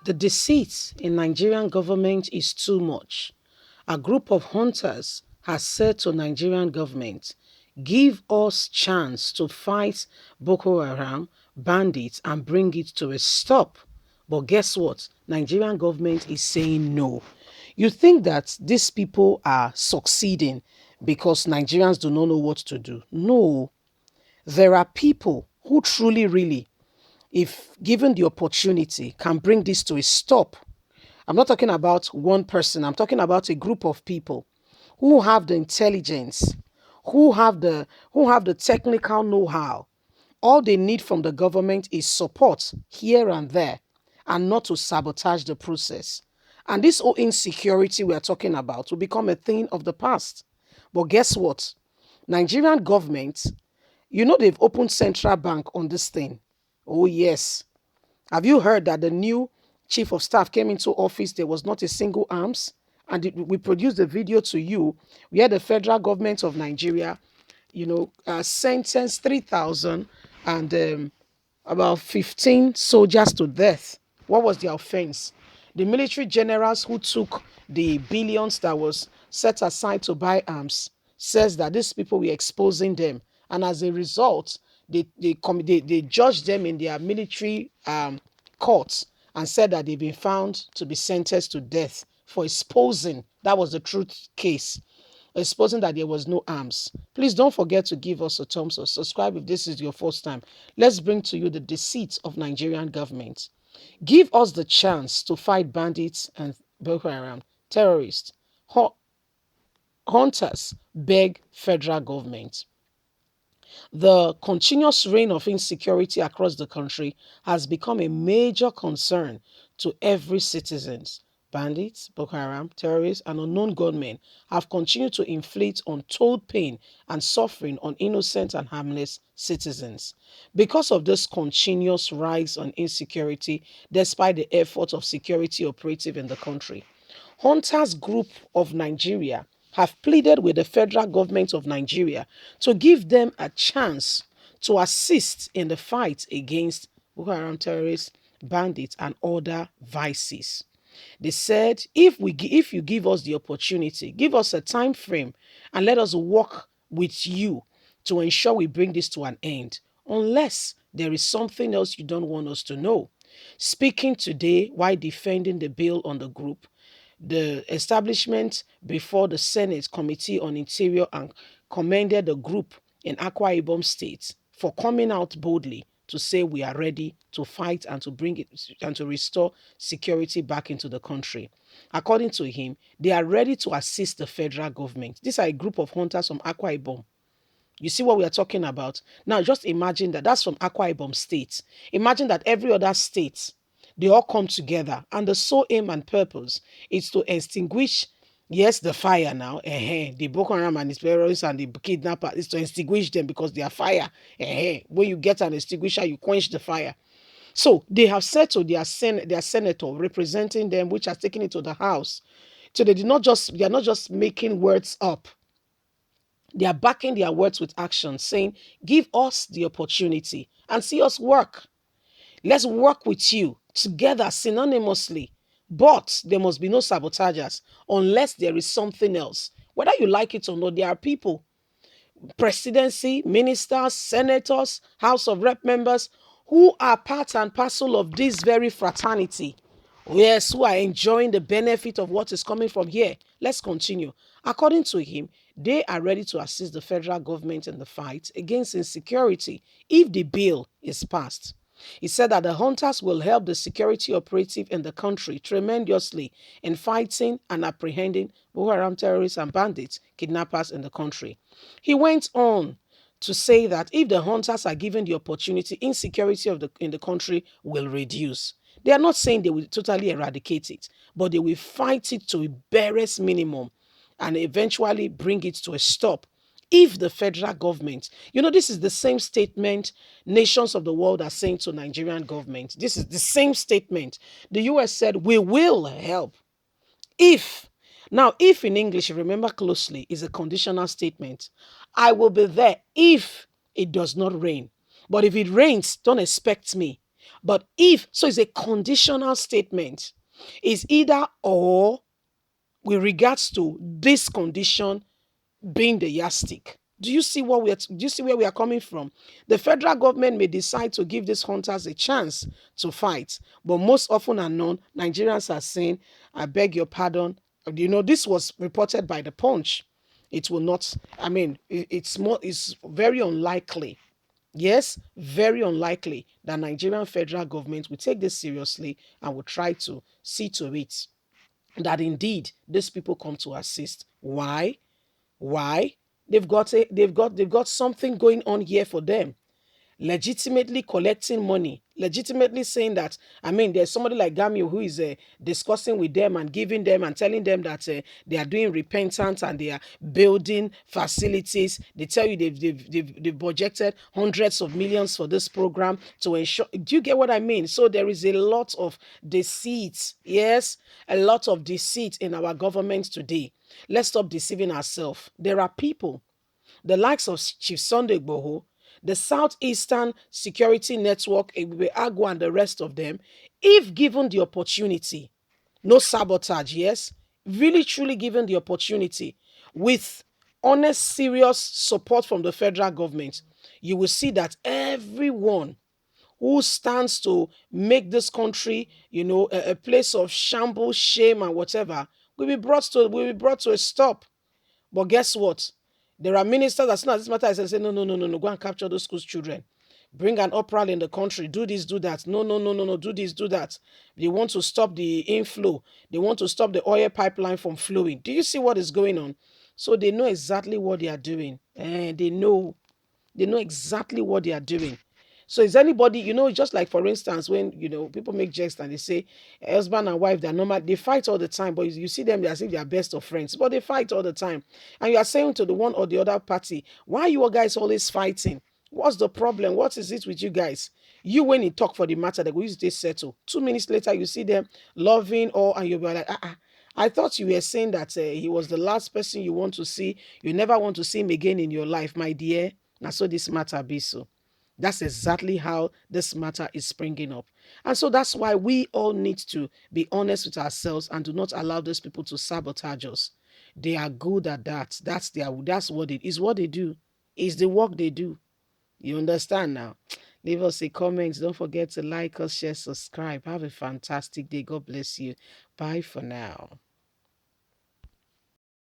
The deceit in Nigerian government is too much. A group of hunters has said to Nigerian government, give us chance to fight Boko Haram bandits and bring it to a stop. But guess what? Nigerian government is saying no. You think that these people are succeeding because Nigerians do not know what to do? No. There are people who truly, really, if given the opportunity, can bring this to a stop. I'm not talking about one person. I'm talking about a group of people who have the intelligence, who have the technical know-how. All they need from the government is support here and there, and not to sabotage the process. And this whole insecurity we are talking about will become a thing of the past. But guess what? Nigerian government, they've opened central bank on this thing. Oh yes. Have you heard that the new chief of staff came into office? There was not a single arms. And we produced a video to you where the federal government of Nigeria, sentenced 3,000 and about 15 soldiers to death. What was the offense? The military generals who took the billions that was set aside to buy arms says that these people were exposing them. And as a result, they judged them in their military courts and said that they've been found to be sentenced to death for exposing. That was the truth case, exposing that there was no arms. Please don't forget to give us a thumbs up, subscribe if this is your first time. Let's bring to you the deceit of Nigerian government. Give us the chance to fight bandits and Boko Haram terrorists. Hunters beg federal government. The continuous reign of insecurity across the country has become a major concern to every citizen. Bandits, Boko Haram, terrorists, and unknown gunmen have continued to inflict untold pain and suffering on innocent and harmless citizens. Because of this continuous rise on insecurity, despite the efforts of security operatives in the country, Hunters Group of Nigeria have pleaded with the federal government of Nigeria to give them a chance to assist in the fight against Boko Haram terrorists, bandits, and other vices. They said, if you give us the opportunity, give us a time frame, and let us work with you to ensure we bring this to an end, unless there is something else you don't want us to know. Speaking today while defending the bill on the group, the establishment before the Senate Committee on Interior and commended the group in Akwa Ibom State for coming out boldly to say we are ready to fight and to bring it and to restore security back into the country. According to him, they are ready to assist the federal government. These are a group of hunters from Akwa Ibom. You see what we are talking about? Now, just imagine that that's from Akwa Ibom State. Imagine that every other state, they all come together, and the sole aim and purpose is to extinguish, yes, the fire now. The Boko Haram and the terrorists and the kidnappers is to extinguish them because they are fire. When you get an extinguisher, you quench the fire. So they have said to their senator representing them, which has taken it to the House. So they are not just making words up. They are backing their words with action, saying, give us the opportunity and see us work. Let's work with you together synonymously. But there must be no sabotagers unless there is something else. Whether you like it or not, there are people, presidency, ministers, senators, House of Rep members, who are part and parcel of this very fraternity. Yes, who are enjoying the benefit of what is coming from here. Let's continue. According to him, they are ready to assist the federal government in the fight against insecurity if the bill is passed. He said that the hunters will help the security operative in the country tremendously in fighting and apprehending Boko Haram terrorists and bandits, kidnappers in the country. He went on to say that if the hunters are given the opportunity, insecurity in the country will reduce. They are not saying they will totally eradicate it, but they will fight it to a barest minimum and eventually bring it to a stop. If the federal government, this is the same statement nations of the world are saying to Nigerian government. This is the same statement. The US said, we will help. If in English, remember closely, is a conditional statement. I will be there if it does not rain. But if it rains, don't expect me. But if, so it's a conditional statement. It's either or with regards to this condition being the yardstick. Do you see where we are coming from? The federal government may decide to give these hunters a chance to fight, but most often and none, Nigerians are saying, I beg your pardon. This was reported by the Punch. It will not, I mean, it's very unlikely. Yes, very unlikely that Nigerian federal government will take this seriously and will try to see to it that indeed these people come to assist. Why? Why? They've got something going on here for them, legitimately collecting money, legitimately saying that, I mean, there's somebody like Gamio who is discussing with them and giving them and telling them that they are doing repentance and they are building facilities. They tell you they've budgeted hundreds of millions for this program to ensure. Do you get what I mean? So there is a lot of deceit. Yes, a lot of deceit in our government today. Let's stop deceiving ourselves. There are people, the likes of Chief Sunday Igboho, the Southeastern Security Network, Ebube Agua, and the rest of them, if given the opportunity, no sabotage, yes, really truly given the opportunity, with honest, serious support from the federal government, you will see that everyone who stands to make this country, a place of shambles, shame, and whatever, will be brought to a stop. But guess what? There are ministers, as soon as this matter is say, no, no, no, no, no, go and capture those school children. Bring an uproar in the country. Do this, do that. No, no, no, no, no. Do this, do that. They want to stop the inflow. They want to stop the oil pipeline from flowing. Do you see what is going on? So they know exactly what they are doing. And they know exactly what they are doing. So is anybody, just like for instance, when people make jest and they say husband and wife, they're normal, they fight all the time, but you see them as if they are best of friends, but they fight all the time. And you are saying to the one or the other party, why are you guys always fighting? What's the problem? What is it with you guys? You, when you talk for the matter, they go use this settle. 2 minutes later, you see them loving, or and you'll be like, I thought you were saying that he was the last person you want to see. You never want to see him again in your life, my dear. Now, so this matter be so. That's exactly how this matter is springing up. And so that's why we all need to be honest with ourselves and do not allow those people to sabotage us. They are good at that. That's what it is. What they do. Is the work they do. You understand now? Leave us a comment. Don't forget to like us, share, subscribe. Have a fantastic day. God bless you. Bye for now.